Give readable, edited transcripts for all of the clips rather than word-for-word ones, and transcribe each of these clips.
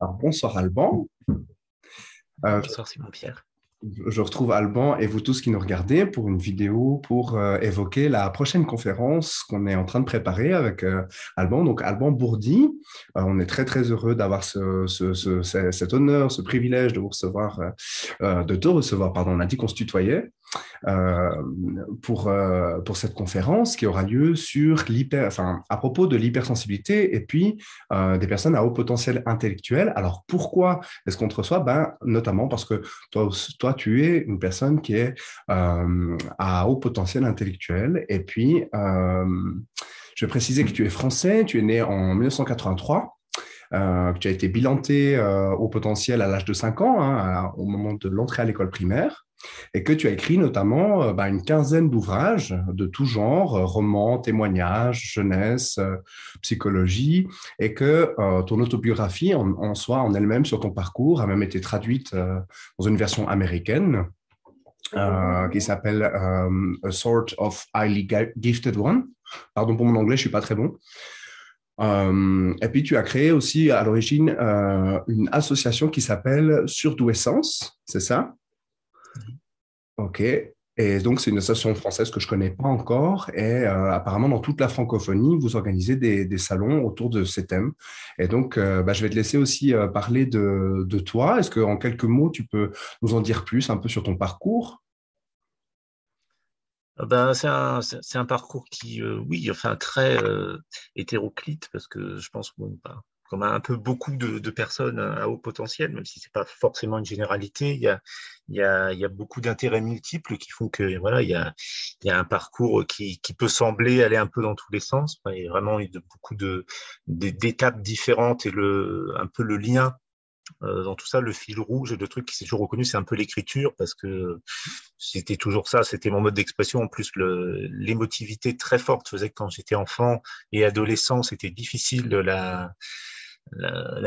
Alors, bonsoir Alban. Euh, Bonsoir Simon-Pierre. je retrouve Alban et vous tous qui nous regardez pour une vidéo pour évoquer la prochaine conférence qu'on est en train de préparer avec Alban. Donc, Alban Bourdi, on est très, très heureux d'avoir cet honneur, ce privilège de vous recevoir, de te recevoir, pardon, on a dit qu'on se tutoyait, euh, pour cette conférence qui aura lieu sur à propos de l'hypersensibilité et puis des personnes à haut potentiel intellectuel. Alors, pourquoi est-ce qu'on te reçoit? Ben, notamment parce que toi, tu es une personne qui est à haut potentiel intellectuel. Et puis, je vais préciser que tu es français, tu es né en 1983. Que tu as été bilanté au potentiel à l'âge de 5 ans, hein, au moment de l'entrée à l'école primaire, et que tu as écrit notamment une quinzaine d'ouvrages de tout genre, romans, témoignages, jeunesse, psychologie, et que ton autobiographie en soi, en elle-même, sur ton parcours, a même été traduite dans une version américaine qui s'appelle A Sort of Highly Gifted One. Pardon pour mon anglais, je suis pas très bon. Et puis, tu as créé aussi à l'origine une association qui s'appelle Surdouessance, c'est ça? OK. Et donc, c'est une association française que je connais pas encore. Et apparemment, dans toute la francophonie, vous organisez des salons autour de ces thèmes. Et donc, je vais te laisser aussi parler de toi. Est-ce qu'en quelques mots, tu peux nous en dire plus un peu sur ton parcours? C'est un parcours qui, oui, enfin très hétéroclite parce que je pense bon, comme un peu beaucoup de personnes à haut potentiel, même si c'est pas forcément une généralité, il y a beaucoup d'intérêts multiples qui font que voilà, il y a un parcours qui peut sembler aller un peu dans tous les sens. Enfin, il y a vraiment eu beaucoup d'étapes différentes et un peu le lien dans tout ça, le fil rouge, le truc qui s'est toujours reconnu, c'est un peu l'écriture, parce que c'était toujours ça, c'était mon mode d'expression. En plus, l'émotivité très forte faisait que quand j'étais enfant et adolescent, c'était difficile la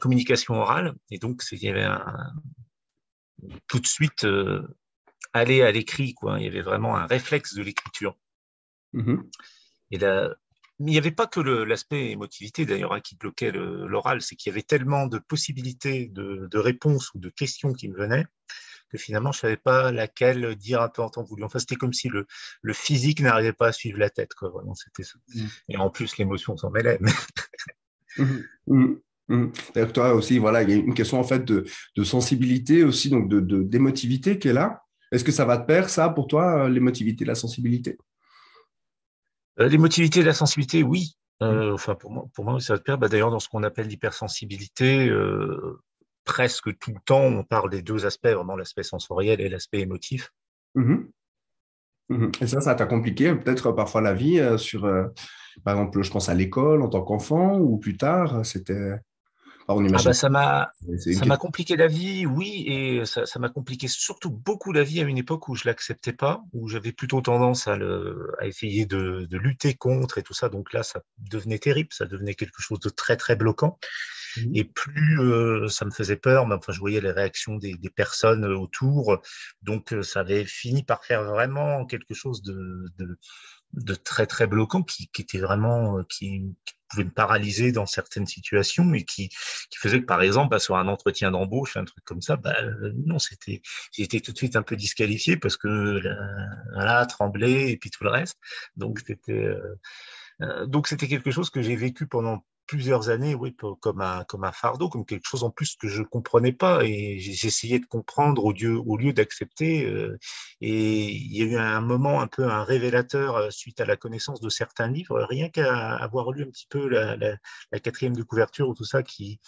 communication orale. Et donc, il y avait tout de suite aller à l'écrit, quoi. Il y avait vraiment un réflexe de l'écriture. Mhm. Et mais il n'y avait pas que l'aspect émotivité d'ailleurs hein, qui bloquait l'oral, c'est qu'il y avait tellement de possibilités de réponses ou de questions qui me venaient que finalement je savais pas laquelle dire un peu en temps voulu. Enfin, c'était comme si le physique n'arrivait pas à suivre la tête, quoi. Vraiment, c'était ça. Et en plus, l'émotion s'en mêlait. Mhm. Mhm. Mhm. D'ailleurs, toi aussi, voilà, il y a une question en fait de sensibilité aussi, donc d'émotivité qui est là. Est-ce que ça va de pair, ça, pour toi, l'émotivité, la sensibilité? L'émotivité et la sensibilité, oui. Mhm. Enfin, pour moi, ça va de pair. Bah, d'ailleurs, dans ce qu'on appelle l'hypersensibilité, presque tout le temps, on parle des deux aspects, vraiment l'aspect sensoriel et l'aspect émotif. Mhm. Mhm. Et ça t'a compliqué peut-être parfois la vie par exemple, je pense à l'école en tant qu'enfant ou plus tard, c'était, on Ah bah imagine, c'est une ça m'a question. compliqué la vie, oui, et ça m'a compliqué surtout beaucoup la vie à une époque où je l'acceptais pas, où j'avais plutôt tendance à essayer de lutter contre et tout ça. Donc là, ça devenait terrible, ça devenait quelque chose de très très bloquant. Mhm. Et plus ça me faisait peur, mais enfin je voyais les réactions des personnes autour, donc ça avait fini par faire vraiment quelque chose de très très bloquant qui était vraiment qui pouvait me paralyser dans certaines situations et qui faisait que par exemple sur un entretien d'embauche un truc comme ça non j'ai été tout de suite un peu disqualifié parce que voilà trembler et puis tout le reste donc c'était quelque chose que j'ai vécu pendant plusieurs années, oui, comme un fardeau, comme quelque chose en plus que je comprenais pas et j'essayais de comprendre au lieu d'accepter. Et il y a eu un moment un peu un révélateur suite à la connaissance de certains livres, rien qu'à avoir lu un petit peu la quatrième de couverture ou tout ça qui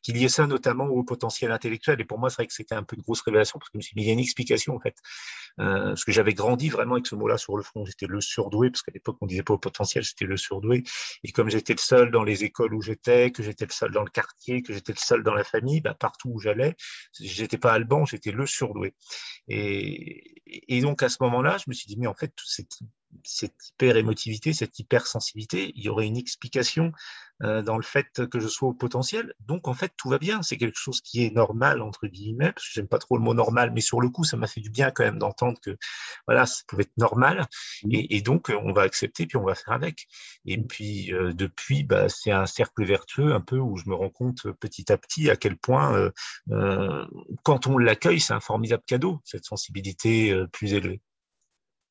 liait ça notamment au potentiel intellectuel. Et pour moi, c'est vrai que c'était un peu une grosse révélation parce que je me suis dit, il y a une explication en fait. Parce que j'avais grandi vraiment avec ce mot-là sur le front. J'étais le surdoué, parce qu'à l'époque, on disait pas au potentiel, c'était le surdoué. Et comme j'étais le seul dans les écoles où j'étais, que j'étais le seul dans le quartier, que j'étais le seul dans la famille, bah, partout où j'allais, j'étais pas Alban, j'étais le surdoué. Et donc, à ce moment-là, je me suis dit, mais en fait, cette hyper-émotivité, cette hypersensibilité, il y aurait une explication dans le fait que je sois au potentiel. Donc, en fait, tout va bien. C'est quelque chose qui est normal, entre guillemets, parce que j'aime pas trop le mot normal, mais sur le coup, ça m'a fait du bien quand même d'entendre que, voilà, ça pouvait être normal. Et donc, on va accepter, puis on va faire avec. Et puis, depuis, bah, c'est un cercle vertueux un peu où je me rends compte petit à petit à quel point, quand on l'accueille, c'est un formidable cadeau, cette sensibilité plus élevée.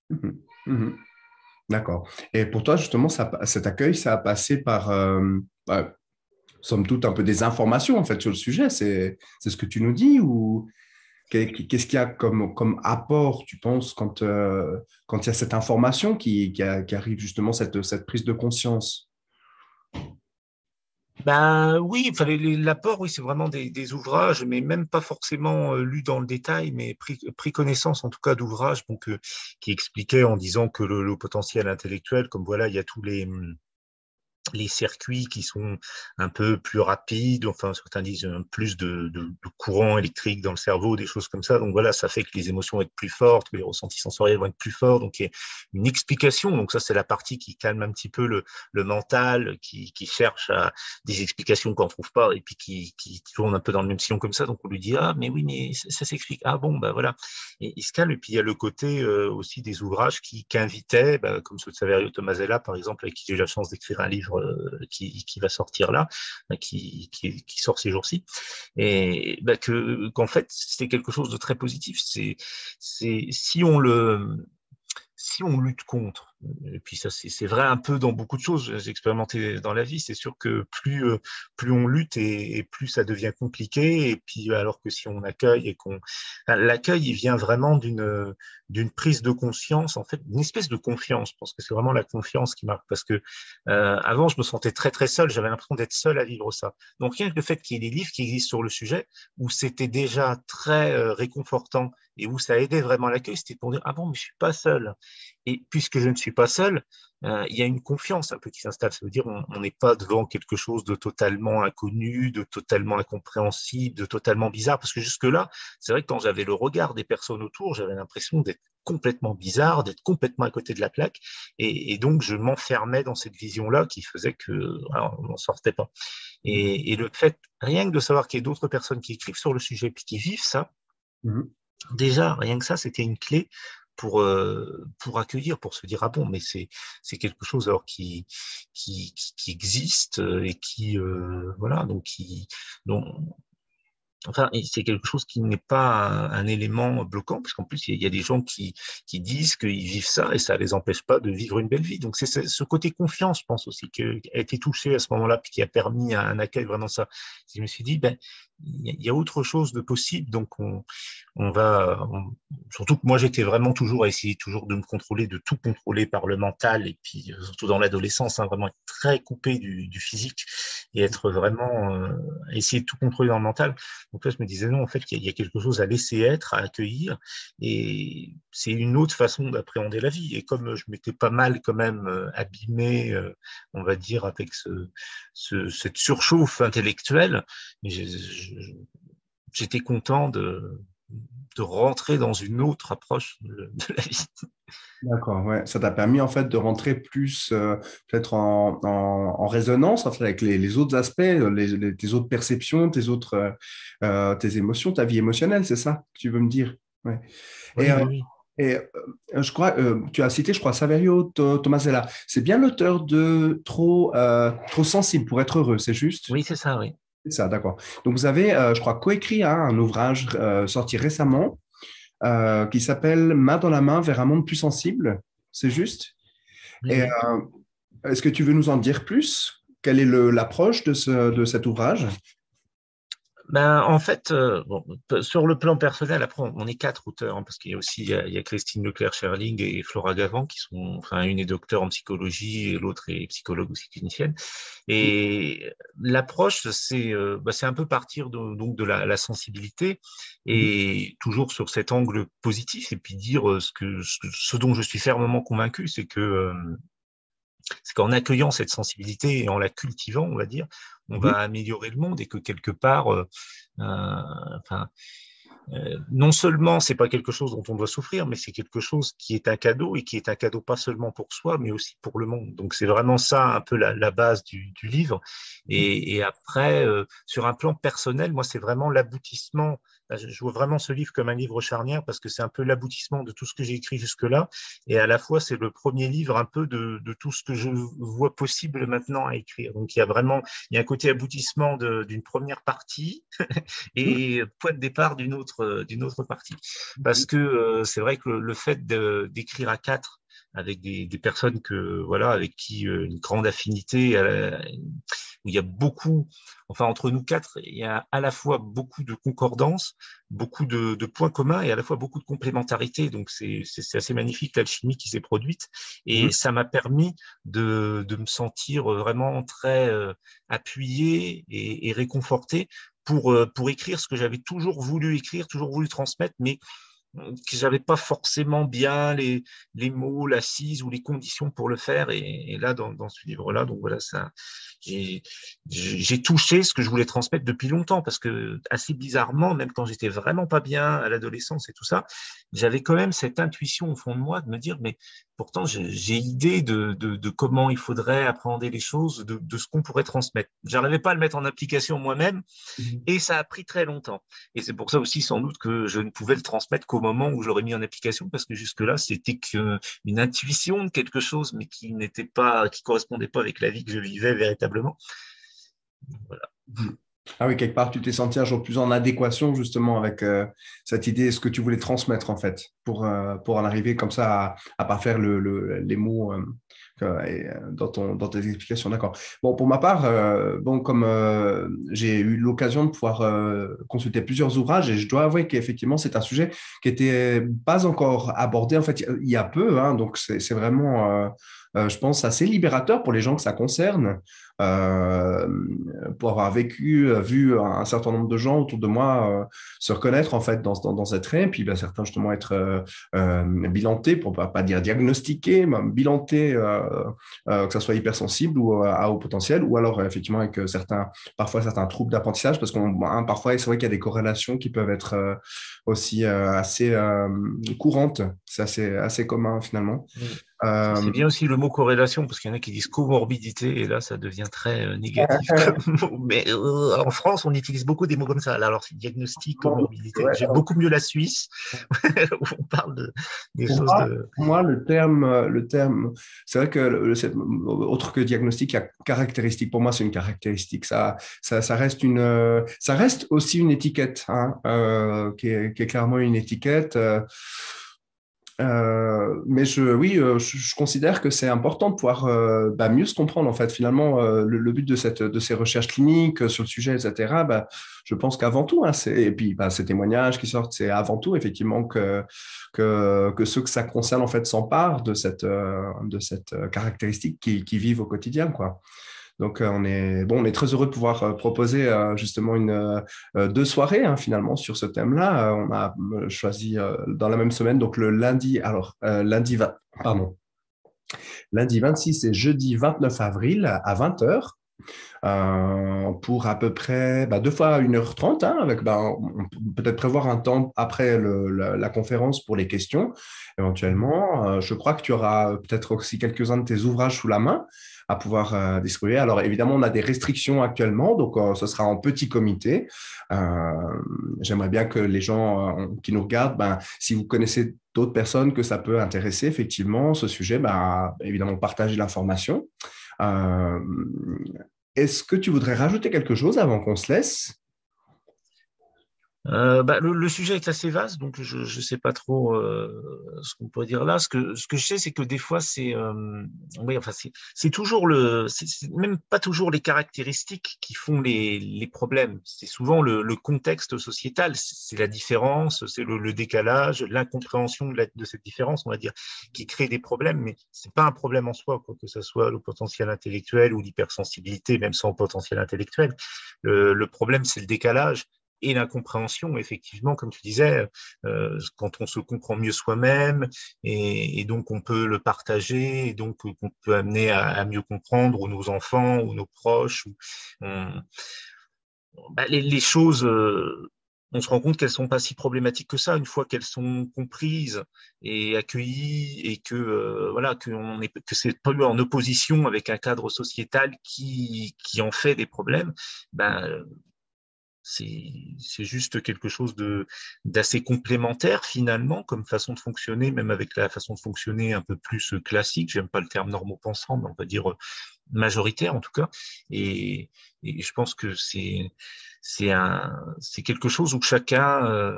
Mhm. Mhm. D'accord. Et pour toi, justement, cet accueil, ça a passé par, bah, somme toute, un peu des informations, en fait, sur le sujet. C'est ce que tu nous dis ou qu'est-ce qu'il y a comme apport, tu penses, quand il y a cette information qui arrive, justement, cette prise de conscience? Ben oui, enfin, l'apport, oui, c'est vraiment des ouvrages, mais même pas forcément lus dans le détail, mais pris connaissance en tout cas d'ouvrages donc, qui expliquaient en disant que le potentiel intellectuel, comme voilà, il y a tous les circuits qui sont un peu plus rapides, enfin certains disent plus de courant électrique dans le cerveau, des choses comme ça. Donc voilà, ça fait que les émotions vont être plus fortes, que les ressentis sensoriels vont être plus forts. Donc il y a une explication. Donc ça, c'est la partie qui calme un petit peu le mental, qui cherche à des explications qu'on ne trouve pas et puis qui tourne un peu dans le même sillon comme ça. Donc on lui dit, ah mais oui, mais ça s'explique. Ah bon, bah voilà. Et il se calme. Et puis il y a le côté aussi des ouvrages qui invitaient, bah, comme ceux de Saverio Tomasella, par exemple, avec qui j'ai eu la chance d'écrire un livre qui va sortir là, qui sort ces jours-ci, et bah, qu'en fait c'est quelque chose de très positif. C'est si on lutte contre, et puis ça c'est vrai un peu dans beaucoup de choses, j'ai expérimenté dans la vie, c'est sûr que plus on lutte et plus ça devient compliqué, et puis alors que si on accueille et qu'on... Enfin, l'accueil, il vient vraiment d'une prise de conscience, en fait, d'une espèce de confiance. Je pense que c'est vraiment la confiance qui marque, parce que avant je me sentais très très seul, j'avais l'impression d'être seul à vivre ça. Donc rien que le fait qu'il y ait des livres qui existent sur le sujet, où c'était déjà très réconfortant et où ça aidait vraiment à l'accueil, c'était pour dire, ah bon, mais je suis pas seul. Et puisque je ne suis pas seul, il y a une confiance un peu qui s'installe. Ça veut dire on n'est pas devant quelque chose de totalement inconnu, de totalement incompréhensible, de totalement bizarre. Parce que jusque-là, c'est vrai que quand j'avais le regard des personnes autour, j'avais l'impression d'être complètement bizarre, d'être complètement à côté de la plaque. Et donc, je m'enfermais dans cette vision-là qui faisait que alors, on n'en sortait pas. Et le fait, rien que de savoir qu'il y a d'autres personnes qui écrivent sur le sujet puis qui vivent ça, Mhm. déjà, rien que ça, c'était une clé pour accueillir, pour se dire, ah bon, mais c'est quelque chose alors qui existe et qui, voilà, donc donc, enfin, et c'est quelque chose qui n'est pas un élément bloquant, parce qu'en plus, il y a des gens qui disent qu'ils vivent ça et ça les empêche pas de vivre une belle vie. Donc, c'est ce côté confiance, je pense aussi, qui a été touché à ce moment-là, puis qui a permis un accueil vraiment ça. Je me suis dit, ben, il y a autre chose de possible, donc surtout que moi, j'étais vraiment toujours à essayer toujours de me contrôler, de tout contrôler par le mental, et puis surtout dans l'adolescence, hein, vraiment être très coupé du physique et être vraiment essayer de tout contrôler dans le mental. Donc là, je me disais, non, en fait, il y a quelque chose à laisser être, à accueillir, et c'est une autre façon d'appréhender la vie. Et comme je m'étais pas mal quand même abîmé, on va dire, avec cette surchauffe intellectuelle, j'étais content de rentrer dans une autre approche de la vie. D'accord, ouais. Ça t'a permis en fait de rentrer plus peut-être en résonance en fait, avec les autres aspects, tes autres perceptions, tes émotions, ta vie émotionnelle, c'est ça que tu veux me dire? Ouais. Et, Oui, oui, oui. je crois, tu as cité, je crois, Saverio Tomasella. C'est bien l'auteur de Trop sensible pour être heureux, c'est juste? Oui, c'est ça, oui. C'est ça, d'accord. Donc vous avez, je crois, coécrit hein, un ouvrage sorti récemment qui s'appelle Main dans la main vers un monde plus sensible, c'est juste? Oui, Et oui. est-ce que tu veux nous en dire plus? Quelle est l'approche de cet ouvrage? Ben, en fait, bon, sur le plan personnel, après, on est quatre auteurs, hein, parce qu'il y a aussi il y a Christine Leclerc-Scherling et Flora Gavant, qui sont, enfin, une est docteur en psychologie et l'autre est psychologue aussi clinicienne. Et l'approche, c'est un peu partir donc de la sensibilité Mhm. et toujours sur cet angle positif et puis dire ce dont je suis fermement convaincu, c'est qu'en accueillant cette sensibilité et en la cultivant, on va dire, on Mhm. va améliorer le monde et que quelque part, enfin, non seulement c'est pas quelque chose dont on doit souffrir, mais c'est quelque chose qui est un cadeau et qui est un cadeau pas seulement pour soi, mais aussi pour le monde. Donc c'est vraiment ça un peu la base du livre. Et après, sur un plan personnel, moi c'est vraiment l'aboutissement. Je vois vraiment ce livre comme un livre charnière parce que c'est un peu l'aboutissement de tout ce que j'ai écrit jusque-là. Et à la fois, c'est le premier livre un peu de tout ce que je vois possible maintenant à écrire. Donc il y a un côté aboutissement d'une première partie et point de départ d'une autre partie. Parce que c'est vrai que le fait d'écrire à quatre avec des personnes que voilà avec qui une grande affinité où il y a beaucoup enfin entre nous quatre il y a à la fois beaucoup de concordance, beaucoup de points communs et à la fois beaucoup de complémentarité, donc c'est assez magnifique l'alchimie qui s'est produite et ça m'a permis de me sentir vraiment très appuyé et réconforté pour écrire ce que j'avais toujours voulu écrire, toujours voulu transmettre, mais que j'avais pas forcément bien les mots, l'assise ou les conditions pour le faire. Et là, dans ce livre-là, donc voilà, ça, j'ai, j'ai touché ce que je voulais transmettre depuis longtemps parce que assez bizarrement, même quand j'étais vraiment pas bien à l'adolescence et tout ça, j'avais quand même cette intuition au fond de moi de me dire, mais pourtant, j'ai idée de comment il faudrait appréhender les choses, de ce qu'on pourrait transmettre. J'arrivais pas à le mettre en application moi-même et ça a pris très longtemps. Et c'est pour ça aussi, sans doute, que je ne pouvais le transmettre qu'au moment où je l'aurais mis en application, parce que jusque-là, c'était qu'une intuition de quelque chose, mais qui n'était pas, qui correspondait pas avec la vie que je vivais véritablement. Voilà. Ah oui, quelque part, tu t'es senti un jour plus en adéquation justement avec cette idée, ce que tu voulais transmettre en fait, pour en arriver comme ça à pas faire les mots dans tes explications. D'accord. Bon, pour ma part, bon, comme j'ai eu l'occasion de pouvoir consulter plusieurs ouvrages et je dois avouer qu'effectivement, c'est un sujet qui était pas encore abordé. En fait, il y a peu, hein, donc c'est vraiment, je pense, assez libérateur pour les gens que ça concerne. Euh, pour avoir vu un certain nombre de gens autour de moi se reconnaître en fait dans cette trait, puis ben, certains justement être bilantés, pour pas dire diagnostiqués, mais bilantés, que ça soit hypersensible ou à haut potentiel, ou alors effectivement avec parfois certains troubles d'apprentissage, parce parfois c'est vrai qu'il y a des corrélations qui peuvent être aussi assez courantes, c'est assez commun finalement. C'est bien aussi le mot corrélation, parce qu'il y en a qui disent comorbidité, et là, ça devient très négatif comme mot. Mais en France, on utilise beaucoup des mots comme ça. Là, alors, c'est diagnostic, comorbidité. Ouais, J'aime beaucoup mieux la Suisse, où on parle des Pour choses moi, de... pour moi, le terme, c'est vrai que autre que diagnostic, il y a caractéristique. Pour moi, c'est une caractéristique. Ça reste ça reste aussi une étiquette, hein, qui est clairement une étiquette. Mais oui, je considère que c'est important de pouvoir mieux se comprendre en fait. Finalement, le but de ces recherches cliniques sur le sujet, etc. Je pense qu'avant tout, hein, et puis ces témoignages qui sortent, c'est avant tout effectivement que ceux que ça concerne en fait s'emparent de cette caractéristique qui vivent au quotidien, quoi. Donc, on est très heureux de pouvoir proposer justement deux soirées hein, finalement sur ce thème-là. On a choisi dans la même semaine, donc le lundi, pardon, lundi 26 et jeudi 29 avril à 20 heures. Pour à peu près deux fois 1h30, hein, avec, on peut peut-être prévoir un temps après la conférence pour les questions, éventuellement. Je crois que tu auras peut-être aussi quelques-uns de tes ouvrages sous la main à pouvoir distribuer. Alors évidemment, on a des restrictions actuellement, donc ce sera en petit comité. J'aimerais bien que les gens qui nous regardent, si vous connaissez d'autres personnes que ça peut intéresser, effectivement, ce sujet, évidemment, partagez l'information. Euh, Est-ce que tu voudrais rajouter quelque chose avant qu'on se laisse? Le sujet est assez vaste, donc je ne sais pas trop ce qu'on peut dire là. Ce que je sais, c'est que des fois, oui, enfin, c'est toujours c'est même pas toujours les caractéristiques qui font les problèmes. C'est souvent le contexte sociétal, c'est la différence, c'est le décalage, l'incompréhension de cette différence, on va dire, qui crée des problèmes. Mais c'est pas un problème en soi, quoi que ce soit le potentiel intellectuel ou l'hypersensibilité, même sans potentiel intellectuel. Le problème, c'est le décalage et l'incompréhension, effectivement, comme tu disais, quand on se comprend mieux soi-même, et donc on peut le partager, et donc on peut amener à mieux comprendre ou nos enfants ou nos proches, les choses on se rend compte qu'elles sont pas si problématiques que ça une fois qu'elles sont comprises et accueillies et que voilà que c'est pas en opposition avec un cadre sociétal qui en fait des problèmes. Ben c'est juste quelque chose de d'assez complémentaire finalement comme façon de fonctionner, même avec la façon de fonctionner un peu plus classique. J'aime pas le terme normopensant, mais on va dire majoritaire en tout cas. Et, et je pense que c'est quelque chose où chacun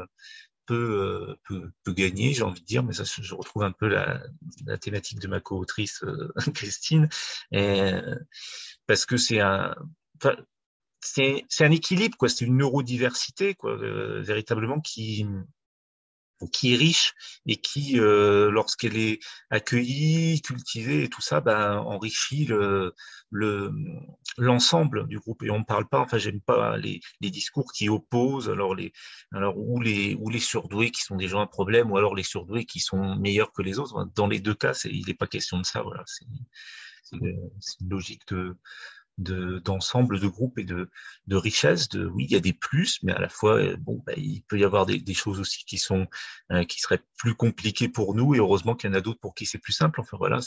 peut gagner, j'ai envie de dire, mais ça, je retrouve un peu la thématique de ma co-autrice Christine, et, parce que enfin, c'est un équilibre, quoi. C'est une neurodiversité, quoi, véritablement qui est riche et qui, lorsqu'elle est accueillie, cultivée et tout ça, ben, enrichit le, l'ensemble du groupe. Et on ne parle pas, enfin, j'aime pas les discours qui opposent, alors, ou les surdoués qui sont des gens à problème, ou alors les surdoués qui sont meilleurs que les autres. Dans les deux cas, il n'est pas question de ça, voilà. C'est une logique d'ensemble, de groupe et de richesse. Oui, il y a des plus, mais à la fois, bon, bah, il peut y avoir des choses aussi qui seraient plus compliquées pour nous, et heureusement qu'il y en a d'autres pour qui c'est plus simple. Enfin voilà,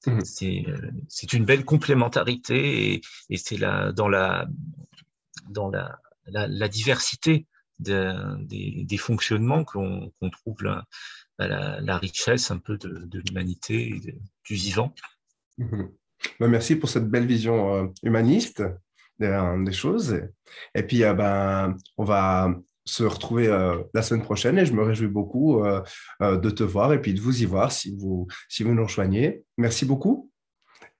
Mhm. c'est une belle complémentarité, et c'est dans la diversité des fonctionnements qu'on trouve la richesse un peu de l'humanité et du vivant. Mhm. Ben, merci pour cette belle vision humaniste des choses. Et puis, on va se retrouver la semaine prochaine et je me réjouis beaucoup de te voir et puis de vous y voir si vous nous rejoignez. Merci beaucoup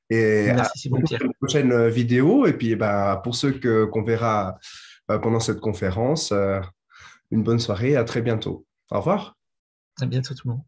et à Merci Simon bientôt Pierre. pour une prochaine vidéo. Et puis, pour ceux qu'on verra pendant cette conférence, une bonne soirée et à très bientôt. Au revoir. À bientôt tout le monde.